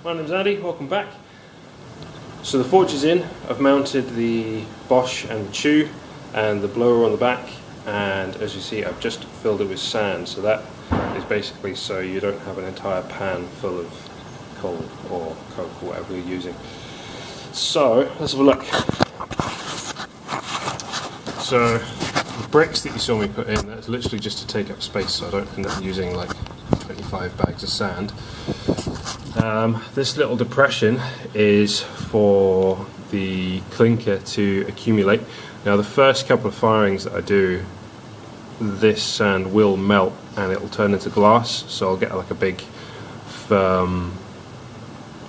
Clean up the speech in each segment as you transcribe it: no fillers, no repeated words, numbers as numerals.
my name's Andy, welcome back. So the forge is in, I've mounted the Bosch and the Chew and the blower on the back, and as you see I've just filled it with sand, so that is basically so you don't have an entire pan full of coal or coke or whatever you're using. So let's have a look. So the bricks that you saw me put in, that's literally just to take up space so I don't end up using like 25 bags of sand. This little depression is for the clinker to accumulate. Now the first couple of firings that I do, this sand will melt and it will turn into glass, so I'll get like a big firm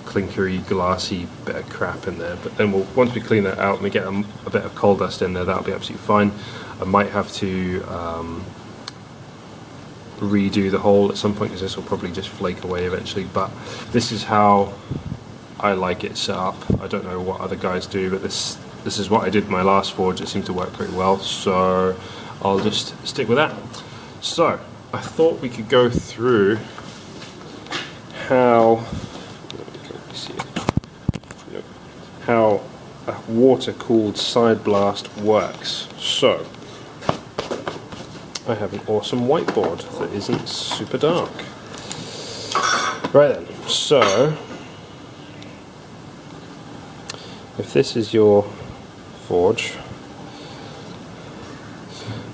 clinkery glassy bit of crap in there, but then once we clean that out and we get a bit of coal dust in there, that'll be absolutely fine. I might have to redo the hole at some point because this will probably just flake away eventually, but this is how I like it set up. I don't know what other guys do, but this is what I did in my last forge. It seemed to work pretty well, so I'll just stick with that. So I thought we could go through how a water-cooled side blast works. So I have an awesome whiteboard that isn't super dark. Right then, so if this is your forge,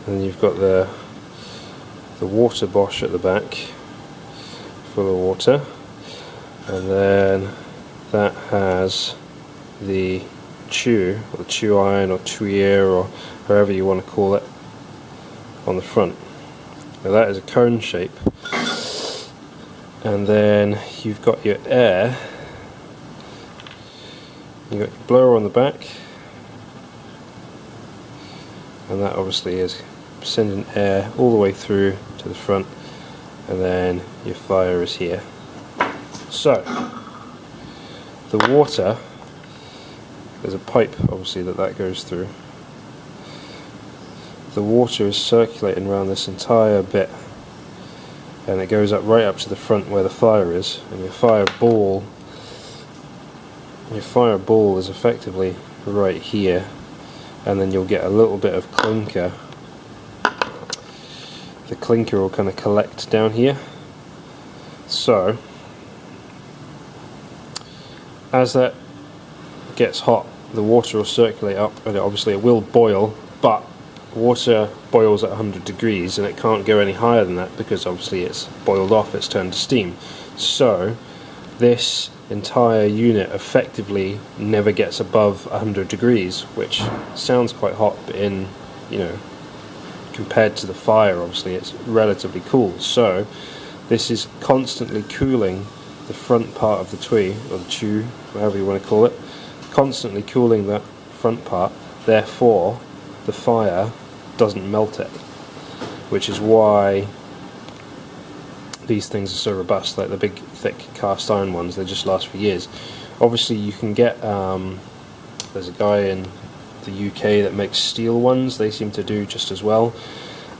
and you've got the water Bosch at the back full of water, and then that has the Chew, or the Chew iron, or Tuyere, or however you want to call it, on the front. Now that is a cone shape, and then you've got your air, you've got your blower on the back, and that obviously is sending air all the way through to the front, and then your fire is here. So the water, there's a pipe obviously that goes through. The water is circulating around this entire bit, and it goes up right up to the front where the fire is, and your fire ball is effectively right here, and then you'll get a little bit of clinker. The clinker will kind of collect down here. So as that gets hot, the water will circulate up, and obviously it will boil, but water boils at 100 degrees and it can't go any higher than that because obviously it's boiled off, it's turned to steam. So this entire unit effectively never gets above 100 degrees, which sounds quite hot, but compared to the fire, obviously it's relatively cool. So this is constantly cooling the front part of the Twee, or the Chew, whatever you want to call it, constantly cooling that front part, therefore the fire doesn't melt it, which is why these things are so robust. Like the big thick cast iron ones, they just last for years. Obviously you can get, there's a guy in the UK that makes steel ones, they seem to do just as well,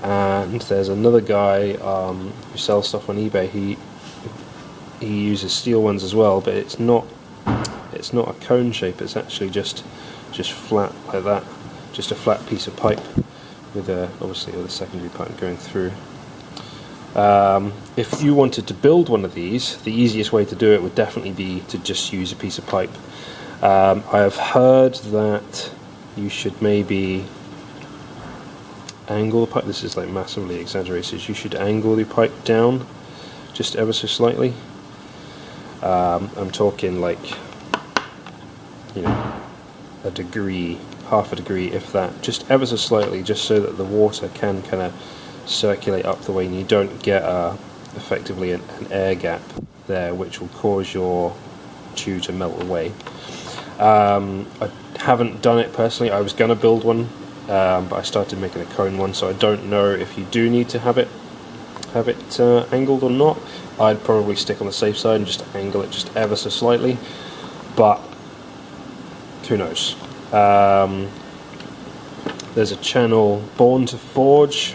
and there's another guy who sells stuff on eBay, he uses steel ones as well, but it's not a cone shape, it's actually just flat like that, just a flat piece of pipe with obviously with a secondary pipe going through. If you wanted to build one of these, the easiest way to do it would definitely be to just use a piece of pipe. I have heard that you should maybe angle the pipe, this is like massively exaggerated, you should angle the pipe down just ever so slightly. I'm talking like, a degree, half a degree if that, just ever so slightly, just so that the water can kind of circulate up the way and you don't get effectively an air gap there, which will cause your Chew to melt away. I haven't done it personally. I was going to build one, but I started making a cone one, so I don't know if you do need to have it angled or not. I'd probably stick on the safe side and just angle it just ever so slightly, but who knows. There's a channel, Born to Forge.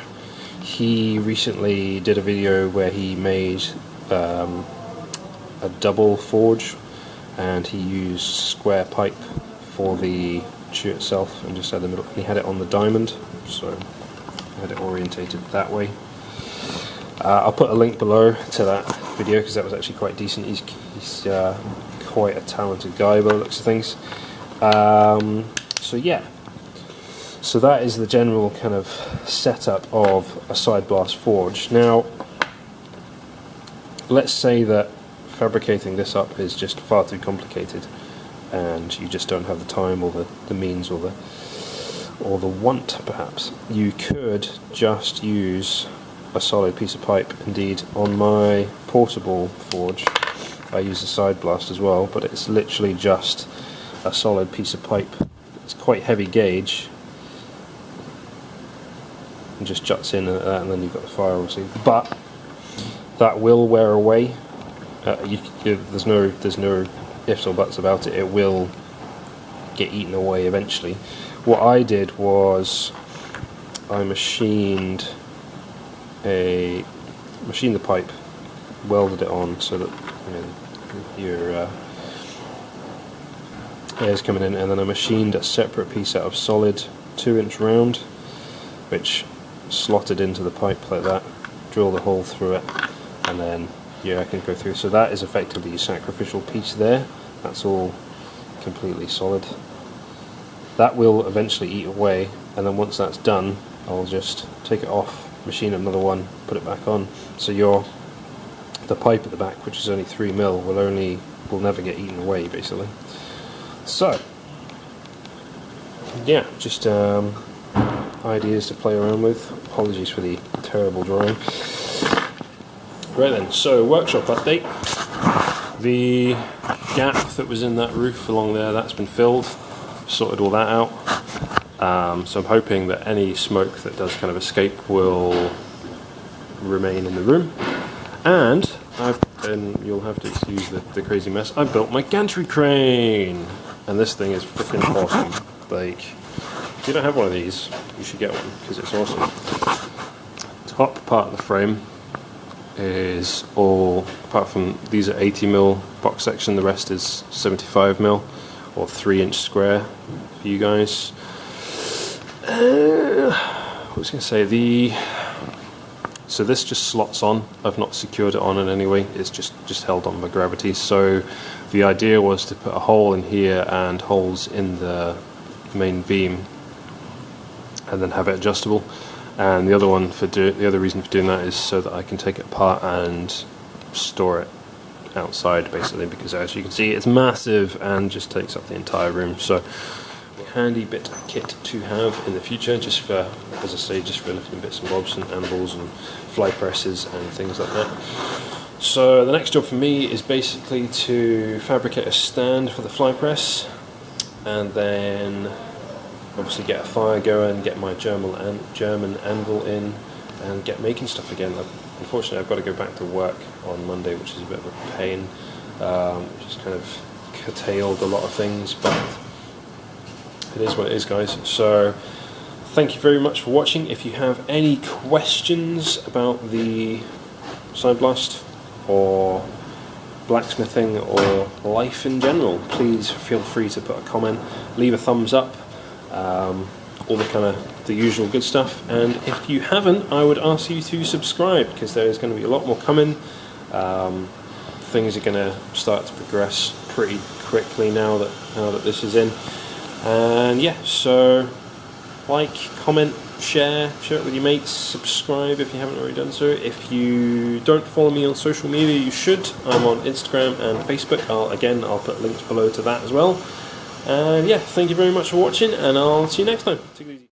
He recently did a video where he made a double forge and he used square pipe for the chew itself and just had the middle. He had it on the diamond, so I had it orientated that way. I'll put a link below to that video because that was actually quite decent. He's quite a talented guy by the looks of things. So yeah, so that is the general kind of setup of a side blast forge. Now, let's say that fabricating this up is just far too complicated and you just don't have the time or the means or the want, perhaps. You could just use a solid piece of pipe. Indeed, on my portable forge I use a side blast as well, but it's literally just a solid piece of pipe. It's quite heavy gauge and just juts in at that, and then you've got the fire obviously, but that will wear away. There's no ifs or buts about it. It will get eaten away eventually. What I did was I machined the pipe, welded it on so that your air's coming in, and then I machined a separate piece out of solid 2-inch round, which slotted into the pipe like that, drill the hole through it, and then I can go through. So that is effectively your sacrificial piece there. That's all completely solid. That will eventually eat away, and then once that's done, I'll just take it off, machine another one, put it back on. So the pipe at the back, which is only 3mm, will never get eaten away basically. So yeah, just ideas to play around with. Apologies for the terrible drawing. Right then, so workshop update. The gap that was in that roof along there, that's been filled. Sorted all that out. So I'm hoping that any smoke that does kind of escape will remain in the room. And you'll have to excuse the crazy mess. I built my gantry crane, and this thing is freaking awesome. Like, if you don't have one of these, you should get one because it's awesome. Top part of the frame is all, apart from these are 80mm box section, the rest is 75mm or 3-inch square for you guys. What was I going to say? So this just slots on. I've not secured it on in any way. It's just held on by gravity. So the idea was to put a hole in here and holes in the main beam, and then have it adjustable. And the other reason for doing that is so that I can take it apart and store it outside, basically, because as you can see, it's massive and just takes up the entire room. So handy bit of kit to have in the future, just for, as I say, just for lifting bits and bobs and anvils and fly presses and things like that. So the next job for me is basically to fabricate a stand for the fly press, and then obviously get a fire going, get my German anvil in, and get making stuff again. Unfortunately, I've got to go back to work on Monday, which is a bit of a pain. Just kind of curtailed a lot of things, but it is what it is, guys. So thank you very much for watching. If you have any questions about the Side Blast or blacksmithing or life in general, please feel free to put a comment, leave a thumbs up, all the usual good stuff. And if you haven't, I would ask you to subscribe, because there is going to be a lot more coming. Things are going to start to progress pretty quickly now that this is in. And yeah, so like, comment, share it with your mates, subscribe if you haven't already done so. If you don't follow me on social media, you should. I'm on Instagram and Facebook. I'll put links below to that as well. And yeah, thank you very much for watching, and I'll see you next time. Take it easy.